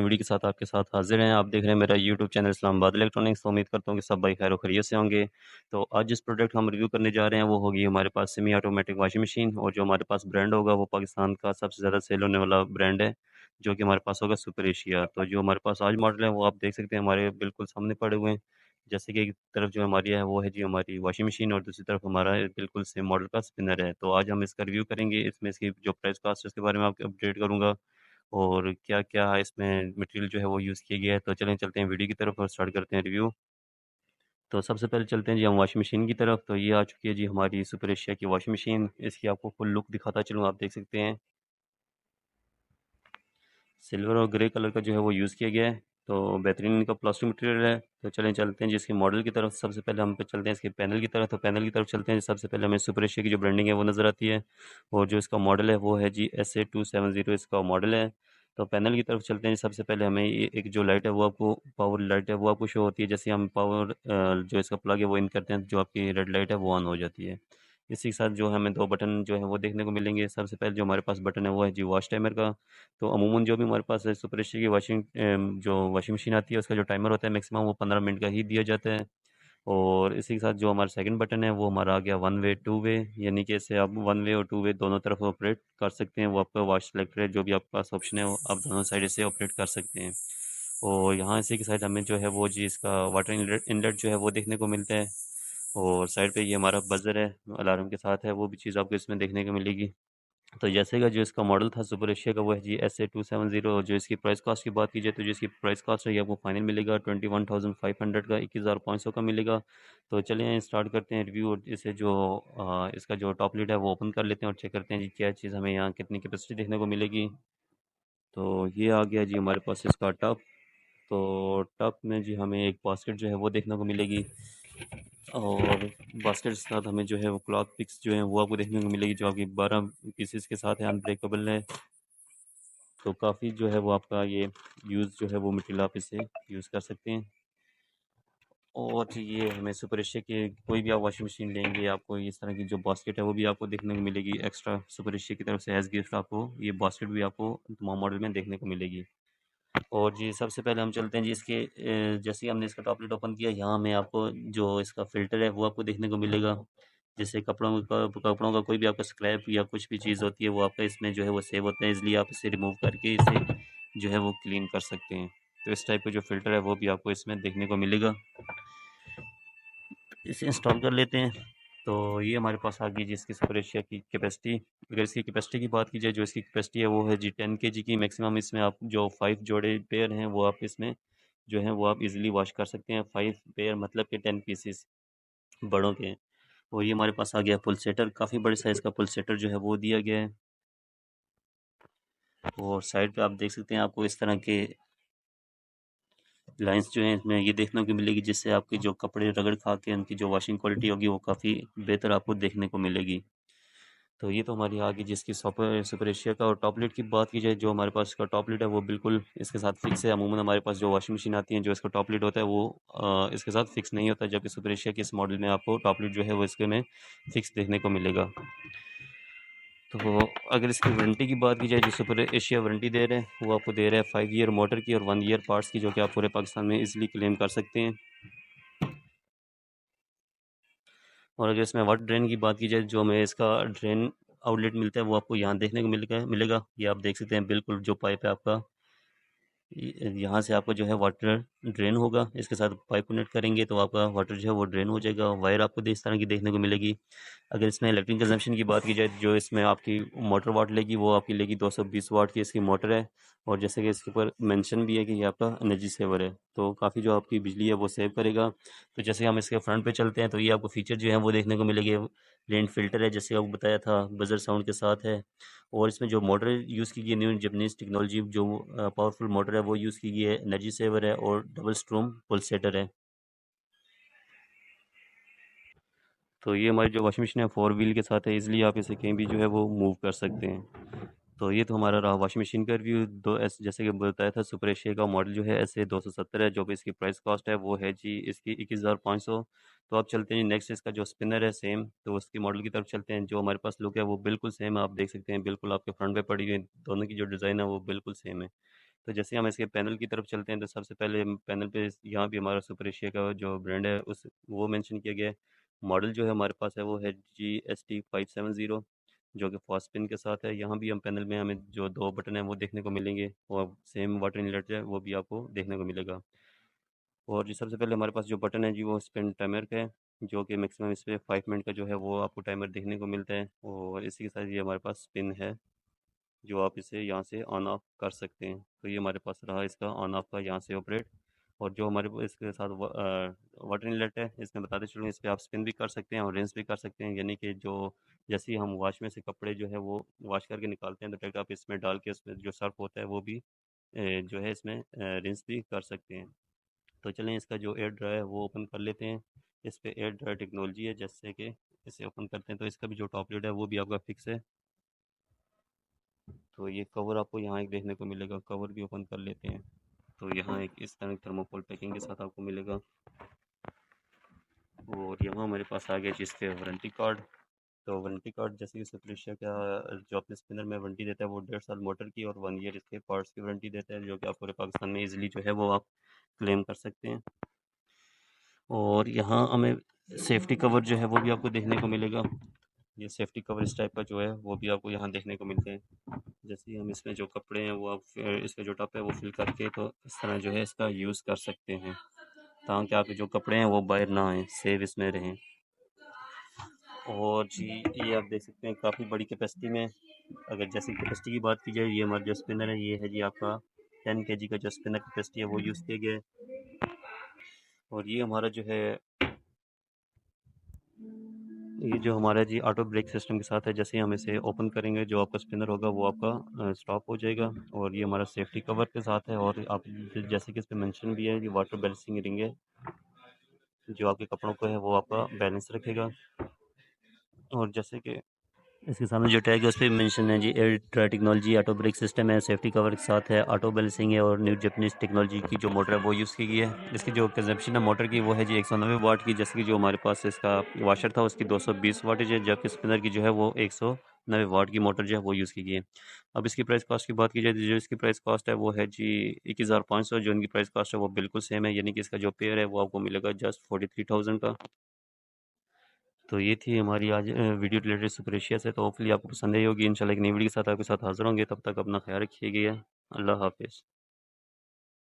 Video के साथ आपके साथ हाजिर हैं। आप देख रहे हैं मेरा यूट्यूब चैनल इस्लामाबाद इलेक्ट्रॉनिक्स। तो उम्मीद करता हूँ कि सब भाई खैर खैरियत से होंगे। तो आज जिस प्रोडक्ट हम रिव्यू करने जा रहे हैं वो होगी हमारे पास सेमी ऑटोमेटिक वॉशिंग मशीन, और जो हमारे पास ब्रांड होगा वो पाकिस्तान का सबसे ज़्यादा सेल होने वाला ब्रांड है, जो कि हमारे पास होगा सुपर एशिया। तो जो हमारे पास आज मॉडल है वो आप देख सकते हैं हमारे बिल्कुल सामने पड़े हुए हैं। जैसे कि एक तरफ जो हमारी है वो है जी हमारी वॉशिंग मशीन, और दूसरी तरफ हमारा बिल्कुल सेम मॉडल का स्पिनर है। तो आज हम इसका रिव्यू करेंगे, इसमें इसकी जो प्राइस कास्ट है उसके बारे में आपको अपडेट करूँगा, और क्या-क्या इसमें मटेरियल जो है वो यूज़ किया गया है। तो चलें चलते हैं वीडियो की तरफ और स्टार्ट करते हैं रिव्यू। तो सबसे पहले चलते हैं जी हम वॉशिंग मशीन की तरफ। तो ये आ चुकी है जी हमारी सुपर एशिया की वॉशिंग मशीन। इसकी आपको फुल लुक दिखाता चलूँ, आप देख सकते हैं सिल्वर और ग्रे कलर का जो है वो यूज़ किया गया है। तो बेहतरीन इनका प्लास्टिक मटेरियल है। तो चलें चलते हैं जिसके मॉडल की तरफ। सबसे पहले हम पे चलते हैं इसके पैनल की तरफ। तो पैनल की तरफ चलते हैं, सबसे पहले हमें सुपर एशिया की जो ब्रांडिंग है वो नज़र आती है, और जो इसका मॉडल है वो है जी SA270 इसका मॉडल है। तो पैनल की तरफ चलते हैं, सबसे पहले हमें ये एक जो लाइट है वो आपको पावर लाइट है वो आपको शो होती है। जैसे हम पावर जो इसका प्लग है वो इन करते हैं, जो आपकी रेड लाइट है वो ऑन हो जाती है। इसी के साथ जो हमें दो बटन जो है वो देखने को मिलेंगे। सबसे पहले जो हमारे पास बटन है वो है जी वॉश टाइमर का। तो अमूमन जो भी हमारे पास है सुपर एशिया की जो वॉशिंग मशीन आती है उसका जो टाइमर होता है मैक्सिमम वो 15 मिनट का ही दिया जाता है। और इसी के साथ जो हमारा सेकंड बटन है वो हमारा आ गया वन वे टू वे, यानी कि इसे आप वन वे और टू वे दोनों तरफ ऑपरेट कर सकते हैं। वो आपका वॉश सेलेक्टर है, जो भी आपके पास ऑप्शन है वो आप दोनों साइड से ऑपरेट कर सकते हैं। और यहाँ इसी की साइड हमें जो है वो जी इसका वाटर इनलेट जो है वो देखने को मिलता है। और साइड पे ये हमारा बजर है, अलार्म के साथ है, वो भी चीज़ आपको इसमें देखने को मिलेगी। तो जैसे का जो इसका मॉडल था सुपर एशिया का वो है जी SA270। जो इसकी प्राइस कास्ट की बात की जाए तो जो इसकी प्राइस कास्ट है ये आपको फाइनल मिलेगा 21,500 का, 21,500 का मिलेगा। तो चलिए स्टार्ट करते हैं रिव्यू, और इसे जो इसका जो टॉप लिड है वो ओपन कर लेते हैं और चेक करते हैं जी क्या चीज़ हमें यहाँ कितनी कैपेसिटी देखने को मिलेगी। तो ये आ गया जी हमारे पास इसका टब। तो टब में जी हमें एक बास्केट जो है वो देखने को मिलेगी, और बास्केट के साथ हमें जो है वो क्लॉथ पिक्स जो है वो आपको देखने को मिलेगी, जो आपकी 12 पीसेस के साथ है, अनब्रेकेबल है। तो काफ़ी जो है वो आपका ये यूज़ जो है वो मटेरियल आप इसे यूज़ कर सकते हैं। और ये हमें सुपर एशिया के कोई भी आप वॉशिंग मशीन लेंगे आपको इस तरह की जो बास्केट है वो भी आपको देखने को मिलेगी एक्स्ट्रा सुपर एशिया की तरफ से एज गिफ्ट। आपको ये बास्केट भी आपको तमाम मॉडल में देखने को मिलेगी। और जी सबसे पहले हम चलते हैं जी इसके जैसे ही हमने इसका टॉप लिड ओपन किया, यहाँ में आपको जो इसका फ़िल्टर है वो आपको देखने को मिलेगा। जैसे कपड़ों का कोई भी आपका स्क्रैप या कुछ भी चीज़ होती है वो आपका इसमें जो है वो सेव होते हैं, इसलिए आप इसे रिमूव करके इसे जो है वो क्लीन कर सकते हैं। तो इस टाइप का जो फ़िल्टर है वो भी आपको इसमें देखने को मिलेगा। इसे इंस्टॉल कर लेते हैं। तो ये हमारे पास आ गई जी इसकी सुपर एशिया की कैपेसिटी। अगर इसकी कैपेसिटी की बात की जाए, जो इसकी कैपेसिटी है वो है जी 10 kg की। मैक्सिमम इसमें आप जो 5 जोड़े पेयर हैं वो आप इसमें जो है वो आप इजीली वॉश कर सकते हैं। 5 पेयर मतलब कि 10 पीसेस बड़ों के। और ये हमारे पास आ गया पुल सेटर, काफ़ी बड़े साइज़ का पुल सेटर जो है वो दिया गया है। और साइड पे आप देख सकते हैं आपको इस तरह के लाइंस जो हैं इसमें ये देखने को मिलेगी, जिससे आपके जो कपड़े रगड़ खा के उनकी जो वॉशिंग क्वालिटी होगी वो काफ़ी बेहतर आपको देखने को मिलेगी। तो ये तो हमारी आ गई जिसकी सुपर सुपर एशिया का। और टॉप लिड की बात की जाए, जो हमारे पास इसका टॉप लिड है वो बिल्कुल इसके साथ फिक्स है। अमूमन हमारे पास जो वॉशिंग मशीन आती है जो इसका टॉप लिड होता है वो इसके साथ फिक्स नहीं होता, जबकि सुपर एशिया के इस मॉडल में आपको टॉप लिड जो है वो इसके में फिक्स देखने को मिलेगा। तो अगर इसकी वारंटी की बात की जाए, जो सुपर एशिया वारंटी दे रहे हैं वो आपको दे रहा है 5 ईयर मोटर की और 1 ईयर पार्ट्स की, जो कि आप पूरे पाकिस्तान में ईजिली क्लेम कर सकते हैं। और अगर इसमें वाटर ड्रेन की बात की जाए, जो हमें इसका ड्रेन आउटलेट मिलता है वो आपको यहाँ देखने को मिलेगा। ये आप देख सकते हैं बिल्कुल जो पाइप है आपका, यहाँ से आपका जो है वाटर ड्रेन होगा। इसके साथ पाइप कनेक्ट करेंगे तो आपका वाटर जो है वो ड्रेन हो जाएगा। वायर आपको इस तरह की देखने को मिलेगी। अगर इसमें इलेक्ट्रिक कंजम्पशन की बात की जाए, जो इसमें आपकी मोटर वाट लेगी वो आपकी लेगी 220 वाट की इसकी मोटर है। और जैसे कि इसके ऊपर मेंशन भी है कि ये आपका एनर्जी सेवर है, तो काफ़ी जो आपकी बिजली है वो सेव करेगा। तो जैसे हम इसके फ्रंट पे चलते हैं तो ये आपको फीचर जो है वो देखने को मिलेंगे। रेन फिल्टर है, जैसे आपको बताया था, बजर साउंड के साथ है। और इसमें जो मोटर यूज़ की गई है न्यू जापानीज़ टेक्नोलॉजी, जो पावरफुल मोटर है वो यूज़ की गई है, एनर्जी सेवर है और डबल स्ट्रोम पल्सेटर है। तो ये हमारी जो वॉशिंग मशीन है 4 व्हील के साथ है, इसलिए आप इसे कहीं भी जो है वो मूव कर सकते हैं। तो ये तो हमारा रहा वॉशिंग मशीन का रिव्यू। दो एस जैसे कि बताया था, सुपर एशिया का मॉडल जो है SA270 है, जो भी इसकी प्राइस कॉस्ट है वो है जी इसकी 21,500। तो आप चलते हैं नेक्स्ट, इसका जो स्पिनर है सेम, तो उसकी मॉडल की तरफ चलते हैं। जो हमारे पास लुक है वो बिल्कुल सेम है, आप देख सकते हैं बिल्कुल आपके फ्रंट पे पड़ी हुई दोनों की जो डिज़ाइन है वो बिल्कुल सेम है। तो जैसे हम इसके पैनल की तरफ चलते हैं तो सबसे पहले पैनल पे यहाँ भी हमारा सुपर एशिया का जो ब्रांड है उस वो मेंशन किया गया है। मॉडल जो है हमारे पास है वो है GST 570, जो कि फास्ट पिन के साथ है। यहाँ भी हम पैनल में हमें जो दो बटन हैं वो देखने को मिलेंगे और सेम वाटर इनलेट है वो भी आपको देखने को मिलेगा। और जी सबसे पहले हमारे पास जो बटन है जी वो स्पिन टाइमर का है, जो कि मैक्सिमम इस पर 5 मिनट का जो है वो आपको टाइमर देखने को मिलता है। और इसी के साथ ये हमारे पास स्पिन है जो आप इसे यहाँ से ऑन ऑफ कर सकते हैं। तो ये हमारे पास रहा इसका ऑन ऑफ का यहाँ से ऑपरेट। और जो हमारे इसके साथ वाटर इनलेट है इसमें बताते चलूँ, इस पर आप स्पिन भी कर सकते हैं और रिंस भी कर सकते हैं, यानी कि जो जैसे ही हम वॉश में से कपड़े जो है वो वॉश करके निकालते हैं तो डायरेक्ट आप इसमें डाल के उसमें जो सर्फ होता है वो भी जो है इसमें रिंस भी कर सकते हैं। तो चलें इसका जो एयर ड्रायर है वो ओपन कर लेते हैं। इस पे एयर ड्रायर टेक्नोलॉजी है, जैसे कि इसे ओपन करते हैं तो इसका भी जो टॉप लिड है वो भी आपका फिक्स है। तो ये कवर आपको यहाँ एक देखने को मिलेगा, कवर भी ओपन कर लेते हैं। तो यहाँ एक इस तरह थर्मोकोल पैकिंग के साथ आपको मिलेगा। और यहाँ हमारे पास आ गया जिस पे वारंटी कार्ड। तो वारंटी कार्ड जैसे कि सुपर एशिया का जो अपने स्पिनर में वारंटी देता है वो 1.5 साल मोटर की और 1 ईयर इसके पार्ट्स की वारंटी देता है, जो कि आप पूरे पाकिस्तान में इजीली जो है वो आप क्लेम कर सकते हैं। और यहाँ हमें सेफ्टी कवर जो है वो भी आपको देखने को मिलेगा। ये सेफ्टी कवर इस टाइप का जो है वो भी आपको यहाँ देखने को मिलते हैं। जैसे ही हम इसमें जो कपड़े हैं वो आप इसका जो टप है वो फिल करके तो इस तरह जो है इसका यूज़ कर सकते हैं, ताकि आपके जो कपड़े हैं वो बाहर ना आएँ, सेव इसमें रहें। और जी ये आप देख सकते हैं काफ़ी बड़ी कैपेसिटी में। अगर जैसे कैपेसिटी की बात की जाए, ये हमारा जो स्पिनर है ये है जी आपका 10 kg का जो स्पिनर कैपेसिटी है वो यूज़ किया गया है। और ये हमारा जो है ये जो हमारा जी ऑटो ब्रेक सिस्टम के साथ है, जैसे ही हम इसे ओपन करेंगे जो आपका स्पिनर होगा वो आपका स्टॉप हो जाएगा। और ये हमारा सेफ्टी कवर के साथ है। और आप जैसे कि इस पर मेंशन भी है, ये वाटर बैलेंसिंग रिंग है जो आपके कपड़ों को है वो आपका बैलेंस रखेगा। और जैसे कि इसके सामने जो टैग है उस पर मेंशन है जी air dry technology, auto brake system है, सेफ्टी कवर के साथ है, ऑटो बैलेंसिंग है और न्यू जापानीज टेक्नोलॉजी की जो मोटर है वो यूज़ की गई है। इसकी जो कंजप्शन है मोटर की वो है जी 190 वाट की, जैसे कि जो हमारे पास इसका वाशर था उसकी 220 वाटेज है, जबकि स्पिनर की जो है वो 190 वाट की मोटर जो है वो यूज़ की गई है। अब इसकी प्राइस कॉस्ट की बात की जाए तो जो इसकी प्राइस कॉस्ट है वो है जी 21,500, जो इनकी प्राइस कॉस्ट है वो बिल्कुल सेम है, यानी कि इसका जो पेयर है वो आपको मिलेगा जस्ट 43,000 का। तो ये थी हमारी आज वीडियो रिलेटेड सुपर एशिया से। तो होपफुली आपको पसंद आई होगी। इंशाल्लाह एक नई वीडियो के साथ आपके साथ हाज़िर होंगे। तब तक अपना ख्याल रखिएगा। अल्लाह हाफ़िज़।